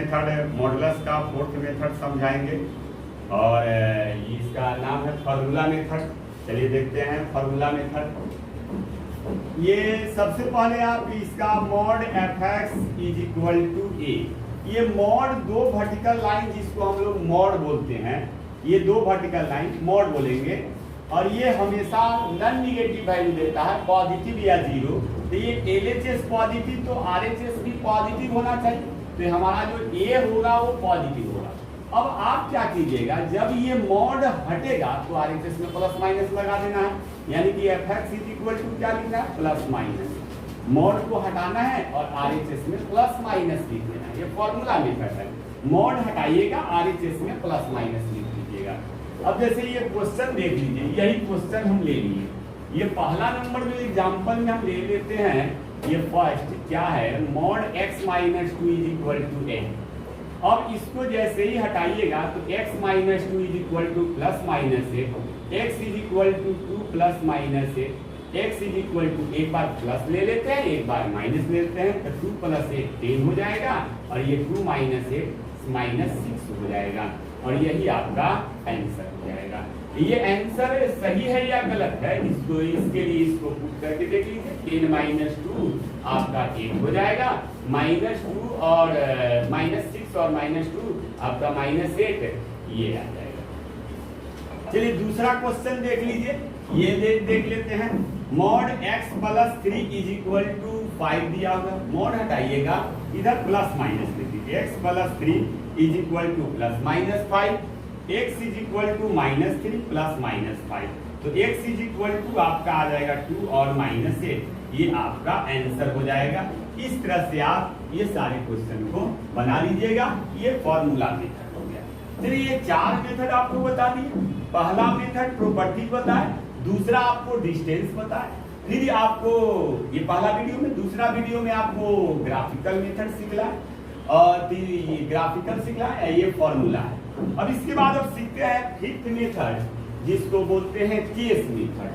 Method modulus का fourth method समझाएंगे और इसका नाम है फार्मूला मेथड। चलिए देखते हैं फार्मूला मेथड। ये सबसे पहले आप इसका mod f x is equal to a, ये मॉड दो वर्टिकल लाइन जिसको हम लोग मॉड बोलते हैं, ये दो वर्टिकल लाइन मॉड बोलेंगे और ये हमेशा नॉन निगेटिव वैल्यू देता है, पॉजिटिव या जीरो। तो ये LHS पॉजिटिव तो RHS भी पॉजिटिव होना चाहिए, तो हमारा जो A होगा वो पॉजिटिव होगा। अब आप क्या कीजिएगा, जब ये मॉड हटेगा तो RHS में प्लस माइनस लगा देना है, यानी कि F x is equal to क्या लिखना है, प्लस माइनस। मॉड को हटाना है और RHS में प्लस माइनस लिख देना है, ये फॉर्मूला मेथड है। मॉड हटाइएगा, RHS में प्लस माइनस लिख दीजिएगा। अब जैसे ये क्वेश्चन देख लीजिए, यही क्वेश्चन हम ले लिए, ये पहला नंबर जो एग्जांपल में हम ले लेते हैं, ये फर्स्ट क्या है, mod x minus two is equal to a. अब इसको जैसे ही हटाइएगा तो x minus two is equal to plus minus a, x is equal to two plus minus a, x is equal to एक बार प्लस ले लेते हैं एक बार माइनस ले लेते हैं, तो 2 प्लस 8 10 हो जाएगा और ये 2 माइनस 8 माइनस 6 हो जाएगा और यही आपका आंसर हो जाएगा। ये आंसर सही है या गलत है, इसको इसके लिए इसको पुट करके देख लीजिए। 10 माइनस 2 आपका 8 हो जाएगा, माइनस 2 और माइनस 6 और माइनस 2 आपका माइनस 8 ये आ जाएगा। चलिए दूसरा क्वेश्चन देख लीजिए, ये देख लेते हैं। Mod x plus 3 is equal to 5 दिया होगा, मॉड हटाइएगा, इधर प्लस माइनस लिख दीजिए। x plus 3 is equal to plus minus 5, x is equal to minus 3 plus minus 5, तो x इज इक्वल टू आपका आ जाएगा 2 और माइनस 8, ये आपका आंसर हो जाएगा। इस तरह से आप ये सारे क्वेश्चन को बना लीजिएगा, ये फॉर्मूला मेथड हो गया। चलिए ये 4 मेथड आपको बता दिए। पहला मेथड प्रॉपर्टी बताए, दूसरा आपको डिस्टेंस बताए, फिर आपको ये पहला वीडियो में, दूसरा वीडियो में आपको ग्राफिकल मेथड सिखला और फिर ये ग्राफिकल सिखला है, ये फॉर्मूला है। अब इसके बाद अब सीखते हैं फिफ्थ मेथड जिसको बोलते हैं केस मेथड।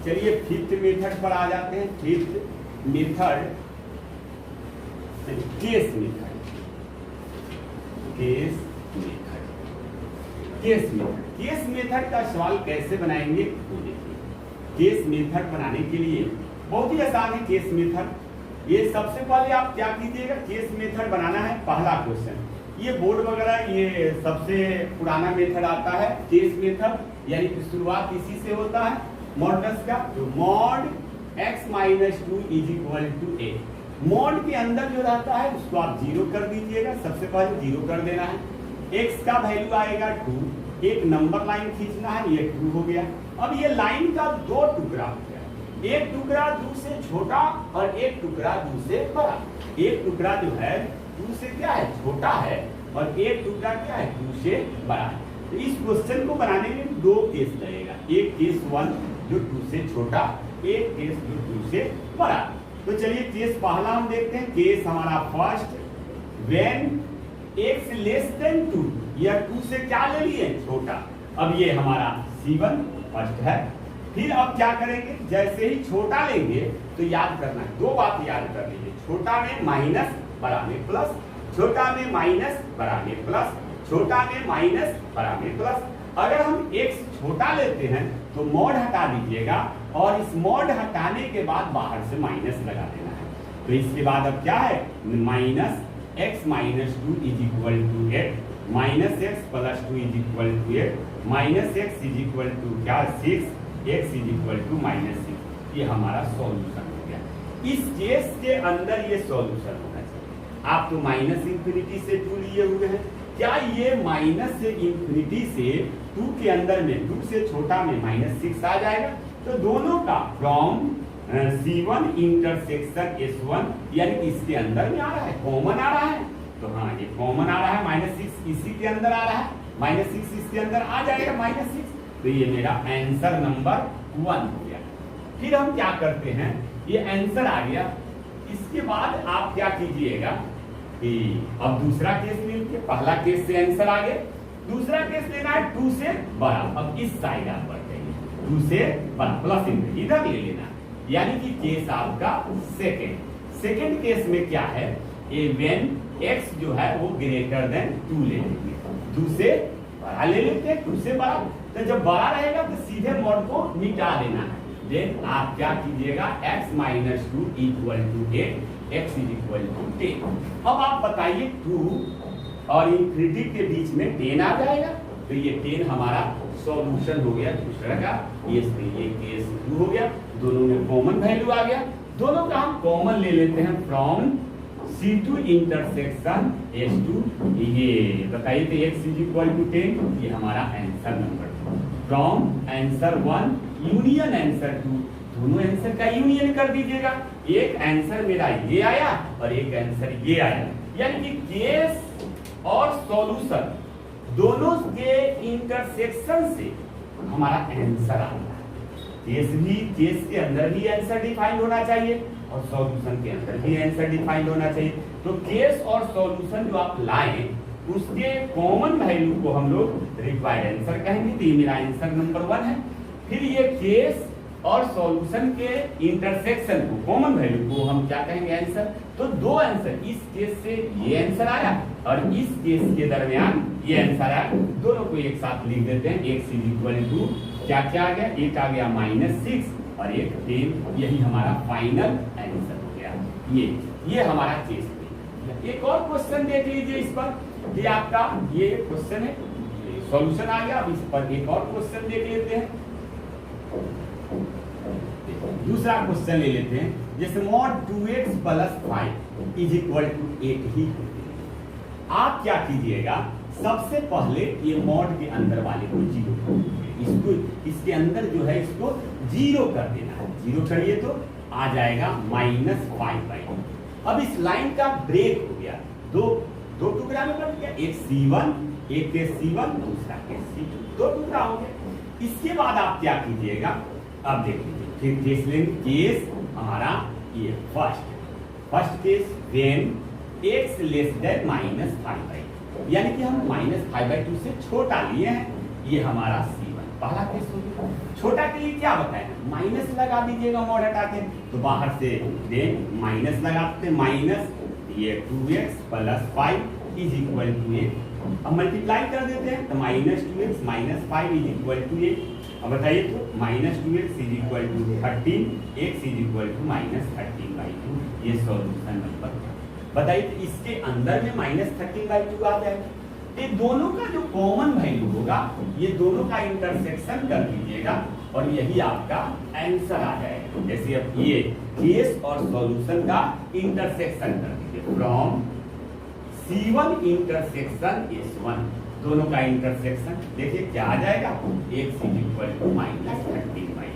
चलिए फिफ्थ मेथड पर आ जाते हैं। Fifth method case method, case method, case method. Case method का सवाल कैसे बनाएंगे वो देखिए। केस मेथड बनाने के लिए बहुत ही आसान है केस मेथड। ये सबसे पहले आप क्या कीजिएगा, केस मेथड बनाना है। पहला क्वेश्चन, ये बोर्ड वगैरह ये सबसे पुराना मेथड आता है केस मेथड, यानी कि शुरुआत इसी से होता है मॉडुलस का। तो mod x minus 2 is equal to A, mod के अंदर जो रहता है उसको आप 0 कर दीजिएगा, सबसे पहले 0 कर देना है। x का वैल्यू आएगा 2, एक नंबर लाइन खींचना है, ये 2 हो गया। अब ये लाइन का 2 टुकड़ा हो गया, एक टुकड़ा 2 से छोटा और एक टुकड़ा 2 से बड़ा। एक टुकड़ा जो है 2 से क्या है, छोटा है, और एक टुकड़ा क्या है, 2 से बड़ा है। तो इस क्वेश्चन को बनाने में 2 केस लगेगा, एक केस 1 जो 2 से छोटा, एक केस जो 2 से बड़ा। तो चलिए केस पहला हम देखते हैं। केस हमारा first, when x less than 2, यह 2 से क्या ले लिए, छोटा। अब ये हमारा C1 फर्स्ट है। फिर अब क्या करेंगे, जैसे ही छोटा लेंगे तो याद करना है, 2 बात याद कर लीजिए। छोटा में माइनस, बड़ा में प्लस, छोटा में माइनस, बड़ा में प्लस, छोटा में माइनस, बड़ा में प्लस। अगर हम x छोटा लेते हैं तो मॉड हटा दीजिएगा और इस मॉड हटाने के बाद बाहर से माइनस लगा देना है। तो इसके बाद अब क्या है, minus x minus 2 is equal to 8, minus x plus 2 is equal to 8, minus x is equal to क्या 6, x is equal to minus 6। ये हमारा सॉल्यूशन हो गया। इस केस के अंदर ये सॉल्यूशन होना चाहिए। आप तो माइनस इंफिनिटी से 2 लिए हुए हैं, क्या ये माइनस से इंफिनिटी से 2 के अंदर में 2 से छोटा में माइनस 6 आ जाएगा? तो दोनों का फ्रॉम C1 इंटरसेक्शन S1, यानी इसके अंदर में आ रहा है, कॉमन आ रहा है। तो हाँ ये कॉमन आ रहा है, माइनस 6 इसी के अंदर आ रहा है, माइनस 6 इसके अंदर आ जाएगा माइनस 6। तो ये मेरा आंसर नंबर 1 हो गया। फिर हम क्या करते हैं, ये आंसर आ गया। इसके बाद आप क्या कीजिएगा कि अब दूसरा केस ले लीजिए, पहला केस से आंसर आ गया, दूसरा केस लेना है 2 से बड़ा। अब इस साइड आप बढ़ जाइए, 2 से बड़ा प्लस इधर ले लेना, यानी कि केस आपका सेकंड केस में क्या है, ये व्हेन x जो है वो ग्रेटर देन 2 ले लेंगे, 2 से बड़ा ले लेते हैं, 2 से बड़ा। तो जब बड़ा रहेगा तो सीधे मॉड को मिटा देना है। देन आप क्या कीजिएगा, x minus 2 equal to 8, x is equal to 10। अब आप बताइए 2 और इंफिनिटी के बीच में 10 आ जाएगा, तो ये 10 हमारा सॉल्यूशन हो गया दूसरा का। ये केस 2 हो गया, दोनों में कॉमन वैल्यू आ गया, दोनों का हम कॉमन ले लेते हैं फ्रॉम C2 इंटरसेक्शन S2। ये बताइए तो x इज इक्वल टू 10, ये हमारा answer number from answer 1 union answer 2, दोनों आंसर का यूनियन कर दीजिएगा। एक आंसर मेरा ये आया और एक आंसर ये आया, यानी कि केस और सॉल्यूशन दोनों के इंटरसेक्शन से हमारा आंसर आता है। केस के अंदर भी आंसर डिफाइंड होना चाहिए और सॉल्यूशन के अंदर भी आंसर डिफाइंड होना चाहिए। तो केस और सॉल्यूशन जो आप लाएं उसके कॉमन वैल्यू को हम लोग रिक्वायर्ड आंसर कहेंगे, तो ये मेरा आंसर नंबर 1 है। फिर ये केस और सॉल्यूशन के इंटरसेक्शन को कॉमन वैल्यू को हम क्या कहेंगे, आंसर। तो दो आंसर, इस केस से ये आंसर आया और इस केस के दरमियान ये आंसर आया, दोनों को एक साथ लिख देते हैं। x इज इक्वल टू क्या क्या आ गया, एक आ गया -6 और एक 10, यही हमारा फाइनल आंसर हो गया। ये हमारा केस है। एक और क्वेश्चन देख लीजिए इस पर, ये आपका ये क्वेश्चन है, सॉल्यूशन आ गया। अब इस पर एक और क्वेश्चन देख लेते हैं, दूसरा क्वेश्चन ले लेते हैं। जैसे mod 2x + 5 is equal to 8 ही। आप क्या कीजिएगा, सबसे पहले ये मॉड के अंदर वाले को 0, इसको इसके अंदर जो है इसको 0 कर देना है। 0 करिए तो आ जाएगा -5/2। अब इस लाइन का ब्रेक हो गया, दो टुकड़ा में बन गया, एक C1, एक केस C1, दूसरा केस C2, दो टुकड़ा हो गया। इसके बाद आप क्या कीजिएगा, अब देख लीजिए, फिर केस लेंगे। केस हमारा ये first case when x less than -5/2, यानी कि हम -5/2 से छोटा लिए हैं, ये हमारा C1 पहला केस हो गया। छोटा के लिए क्या बताएं, माइनस लगा दीजिएगा मॉड हटा के, तो बाहर से देन माइनस लगाते, माइनस ये 2x + 5 इज इक्वल टू 8। अब मल्टीप्लाई कर देते हैं तो -2x - 5 इज इक्वल टू 8। अब बताइए तो -2x is equal to 13, x is equal to -13/2, ये सॉल्यूशन नंबर। बताइए तो इसके अंदर में -13/2 आ जाएगा। ये दोनों का जो कॉमन वैल्यू होगा, ये दोनों का इंटरसेक्शन कर दीजिएगा और यही आपका आंसर आ जाएगा। जैसे अब ये केस और सॉल्यूशन का इंटरसेक्शन कर दीजिए फ्रॉम C1 इंटरसेक्शन S1, दोनों का इंटरसेक्शन देखिए क्या आ जाएगा, x इज इक्वल टू -13/2।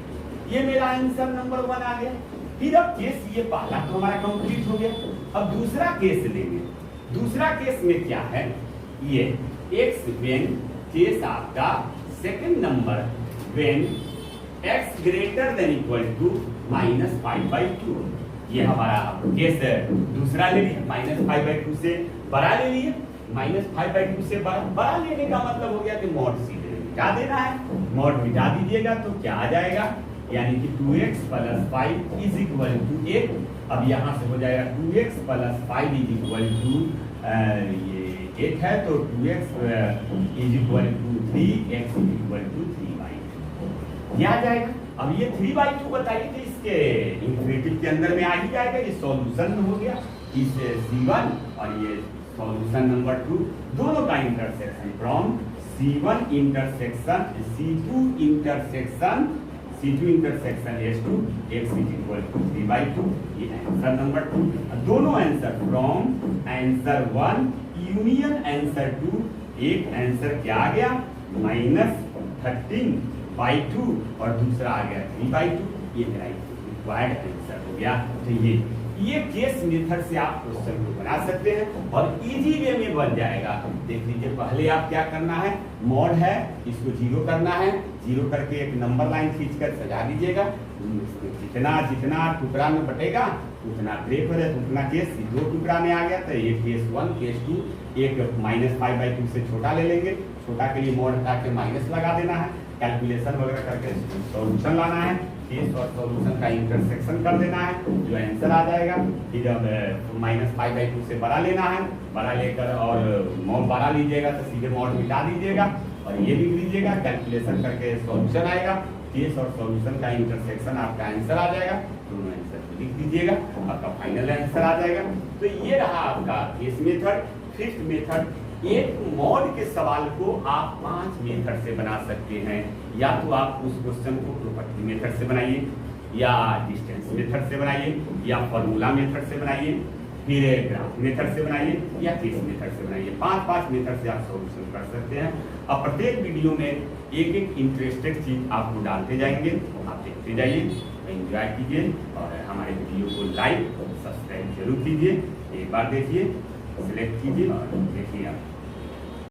ये मेरा आंसर नंबर 1 आ गया। फिर अब केस ये पहला तो हमारा कंप्लीट हो गया। अब दूसरा केस लेंगे। दूसरा केस में क्या है, ये x व्हेन केस आपका second number when x greater than equal to -5/2, ये हमारा केस दूसरा ले लिए, -5/2 से बड़ा ले लिए। -5/2 से बड़ा लेने का मतलब हो गया कि मॉड सीधे मिटा देना है। मॉड मिटा दीजिएगा तो क्या आ जाएगा, यानी कि 2x + 5 इज इक्वल टू 8। अब यहाँ से हो जाएगा 2x + 5 इज इक्वल टू ये 8 है, तो 2x is equal to 3, x is equal to 3/2 यह आ जाएगा। अब ये 3/2 बताइए तो इसके इंफिनिटी के अंदर में आ ही जाएगा, ये सॉल्यूशन हो गया। इस C1 और ये सॉल्यूशन नंबर 2, दोनों का intersection from C1 intersection C2 intersection S2, x is equal to 3/2, ये आंसर नंबर 2। दोनों answer from answer 1 union answer 2, एक आंसर क्या आ गया -13/2 और दूसरा आ गया 3/2, ये मेरा रिक्वायर्ड आंसर हो गया। तो ये केस मेथड से आप क्वेश्चन को बना सकते हैं और इजी वे में बन जाएगा। देख लीजिए, पहले आप क्या करना है, मॉड है इसको 0 करना है, 0 करके एक नंबर लाइन खींचकर सजा दीजिएगा। जितना टुकड़ा में बटेगा उतना ब्रेक हो जाए, उतना केस 2 टुकड़ा में आ गया, तो ये केस 1 केस 2, एक -5/2 से छोटा ले लेंगे, छोटा के लिए मॉड हटा के माइनस लगा देना है। कैलकुलेशन वगैरह करके सॉल्यूशन लाना है, केस और सॉल्यूशन का इंटरसेक्शन कर देना है, जो आंसर आ जाएगा। फिर अब -π/2 से बड़ा लेना है, बड़ा लेकर और मॉड बड़ा लीजिएगा तो सीधे मॉड मिटा दीजिएगा और ये लिख लीजिएगा, कैलकुलेशन करके सॉल्यूशन आएगा, केस और सॉल्यूशन का इंटरसेक्शन आपका आंसर आ जाएगा, दोनों आंसर को लिख दीजिएगा, आपका फाइनल आंसर आ जाएगा। तो ये रहा आपका केस मेथड। फिफ्थ मेथड, एक मॉड के सवाल को आप 5 मेथड से बना सकते हैं। या तो आप उस क्वेश्चन को प्रॉपर्टी मेथड से बनाइए, या डिस्टेंस मेथड से बनाइए, या फॉर्मूला मेथड से बनाइए, फिर ग्राफ मेथड से बनाइए, या केस मेथड से बनाइए। 5 मेथड से आप सॉल्यूशन कर सकते हैं। और प्रत्येक वीडियो में एक एक इंटरेस्टेड चीज आपको डालते जाएंगे, आप देखते जाइए, एंजॉय कीजिए और हमारे वीडियो को लाइक और सब्सक्राइब जरूर कीजिए। एक बार देखिए, सिलेक्ट कीजिए और देखिए आप